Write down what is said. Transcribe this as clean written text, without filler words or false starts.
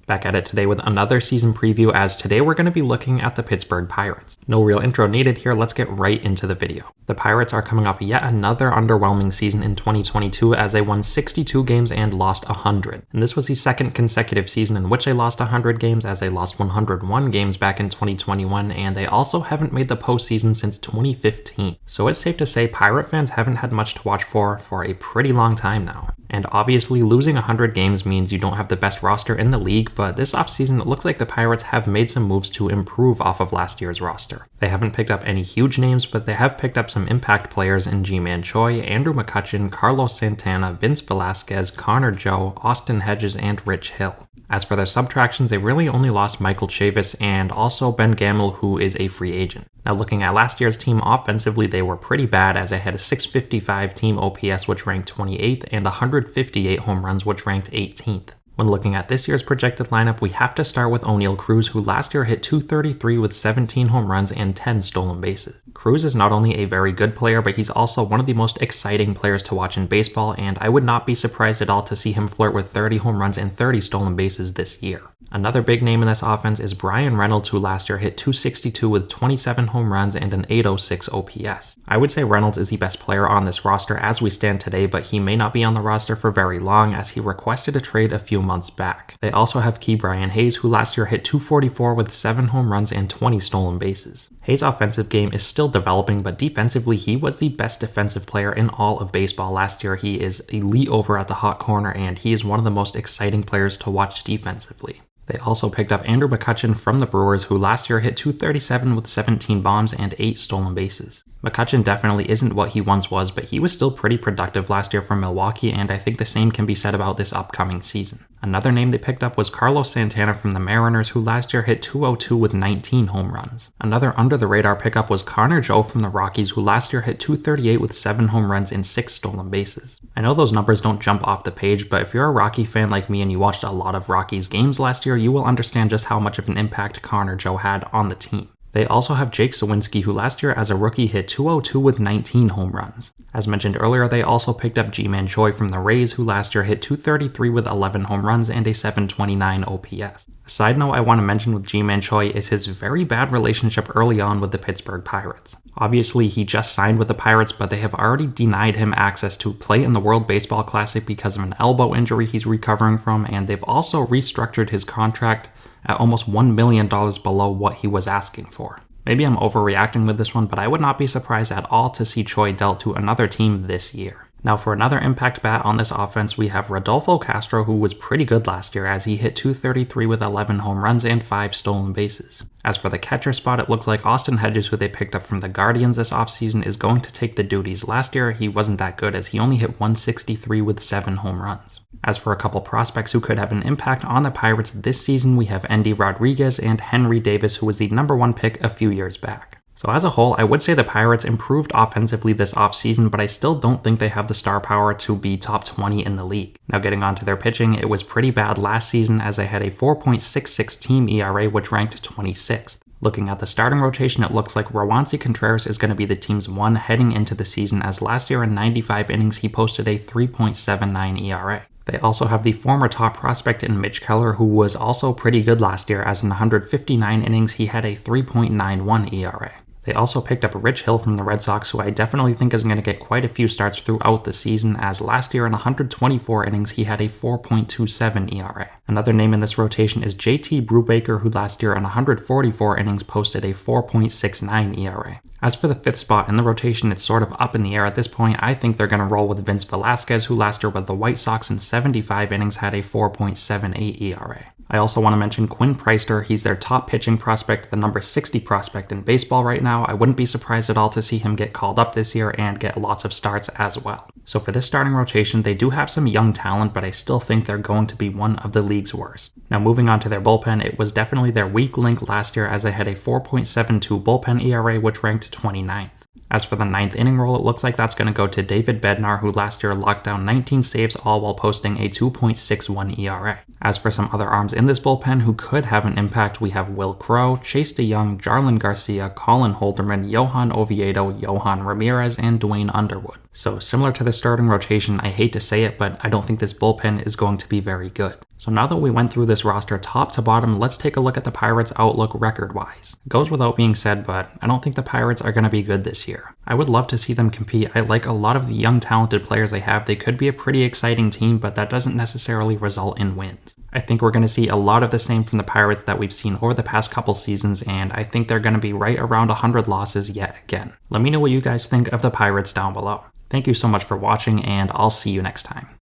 Back at it today with another season preview, as today we're going to be looking at the Pittsburgh Pirates. No real intro needed here, let's get right into the video. The Pirates are coming off yet another underwhelming season in 2022 as they won 62 games and lost 100. And this was the second consecutive season in which they lost 100 games, as they lost 101 games back in 2021, and they also haven't made the postseason since 2015. So it's safe to say Pirate fans haven't had much to watch for a pretty long time now. And obviously losing 100 games means you don't have the best roster in the league, but this offseason it looks like the Pirates have made some moves to improve off of last year's roster. They haven't picked up any huge names, but they have picked up some impact players in Ji-Man Choi, Andrew McCutchen, Carlos Santana, Vince Velasquez, Connor Joe, Austin Hedges, and Rich Hill. As for their subtractions, they really only lost Michael Chavis and also Ben Gamel, who is a free agent. Now looking at last year's team offensively, they were pretty bad as they had a 655 team OPS which ranked 28th and 158 home runs which ranked 18th. When looking at this year's projected lineup, we have to start with O'Neal Cruz, who last year hit .233 with 17 home runs and 10 stolen bases. Cruz is not only a very good player, but he's also one of the most exciting players to watch in baseball, and I would not be surprised at all to see him flirt with 30 home runs and 30 stolen bases this year. Another big name in this offense is Brian Reynolds, who last year hit .262 with 27 home runs and an .806 OPS. I would say Reynolds is the best player on this roster as we stand today, but he may not be on the roster for very long as he requested a trade a few months back. They also have Ke'Bryan Hayes, who last year hit .244 with 7 home runs and 20 stolen bases. Hayes' offensive game is still developing, but defensively he was the best defensive player in all of baseball last year. He is elite over at the hot corner, and he is one of the most exciting players to watch defensively. They also picked up Andrew McCutchen from the Brewers, who last year hit .237 with 17 bombs and 8 stolen bases. McCutchen definitely isn't what he once was, but he was still pretty productive last year for Milwaukee, and I think the same can be said about this upcoming season. Another name they picked up was Carlos Santana from the Mariners, who last year hit .202 with 19 home runs. Another under-the-radar pickup was Connor Joe from the Rockies, who last year hit .238 with 7 home runs and 6 stolen bases. I know those numbers don't jump off the page, but if you're a Rocky fan like me and you watched a lot of Rockies games last year, you will understand just how much of an impact Connor Joe had on the team. They also have Jake Sawinski, who last year as a rookie hit .202 with 19 home runs. As mentioned earlier, they also picked up Ji-Man Choi from the Rays, who last year hit .233 with 11 home runs and a .729 OPS. A side note I want to mention with Ji-Man Choi is his very bad relationship early on with the Pittsburgh Pirates. Obviously, he just signed with the Pirates, but they have already denied him access to play in the World Baseball Classic because of an elbow injury he's recovering from, and they've also restructured his contract at almost $1 million below what he was asking for. Maybe I'm overreacting with this one, but I would not be surprised at all to see Choi dealt to another team this year. Now for another impact bat on this offense, we have Rodolfo Castro, who was pretty good last year as he hit .233 with 11 home runs and 5 stolen bases. As for the catcher spot, it looks like Austin Hedges, who they picked up from the Guardians this offseason, is going to take the duties. Last year he wasn't that good as he only hit .163 with 7 home runs. As for a couple prospects who could have an impact on the Pirates this season, we have Endy Rodriguez and Henry Davis, who was the #1 pick a few years back. So as a whole, I would say the Pirates improved offensively this offseason, but I still don't think they have the star power to be top 20 in the league. Now getting onto their pitching, it was pretty bad last season as they had a 4.66 team ERA which ranked 26th. Looking at the starting rotation, it looks like Roansy Contreras is going to be the team's one heading into the season, as last year in 95 innings he posted a 3.79 ERA. They also have the former top prospect in Mitch Keller, who was also pretty good last year, as in 159 innings he had a 3.91 ERA. They also picked up Rich Hill from the Red Sox, who I definitely think is going to get quite a few starts throughout the season, as last year in 124 innings he had a 4.27 ERA. Another name in this rotation is JT Brubaker, who last year in 144 innings posted a 4.69 ERA. As for the 5th spot in the rotation, it's sort of up in the air at this point. I think they're going to roll with Vince Velasquez, who last year with the White Sox in 75 innings had a 4.78 ERA. I also want to mention Quinn Priester. He's their top pitching prospect, the number 60 prospect in baseball right now. I wouldn't be surprised at all to see him get called up this year and get lots of starts as well. So for this starting rotation, they do have some young talent, but I still think they're going to be one of the league's worst. Now moving on to their bullpen, it was definitely their weak link last year as they had a 4.72 bullpen ERA which ranked 29th. As for the 9th inning role, it looks like that's going to go to David Bednar, who last year locked down 19 saves, all while posting a 2.61 ERA. As for some other arms in this bullpen who could have an impact, we have Will Crowe, Chase DeYoung, Jarlin Garcia, Colin Holderman, Johan Oviedo, Johan Ramirez, and Dwayne Underwood. So similar to the starting rotation, I hate to say it, but I don't think this bullpen is going to be very good. So now that we went through this roster top to bottom, let's take a look at the Pirates' outlook record-wise. It goes without being said, but I don't think the Pirates are going to be good this year. I would love to see them compete. I like a lot of the young talented players they have. They could be a pretty exciting team, but that doesn't necessarily result in wins. I think we're going to see a lot of the same from the Pirates that we've seen over the past couple seasons, and I think they're going to be right around 100 losses yet again. Let me know what you guys think of the Pirates down below. Thank you so much for watching, and I'll see you next time.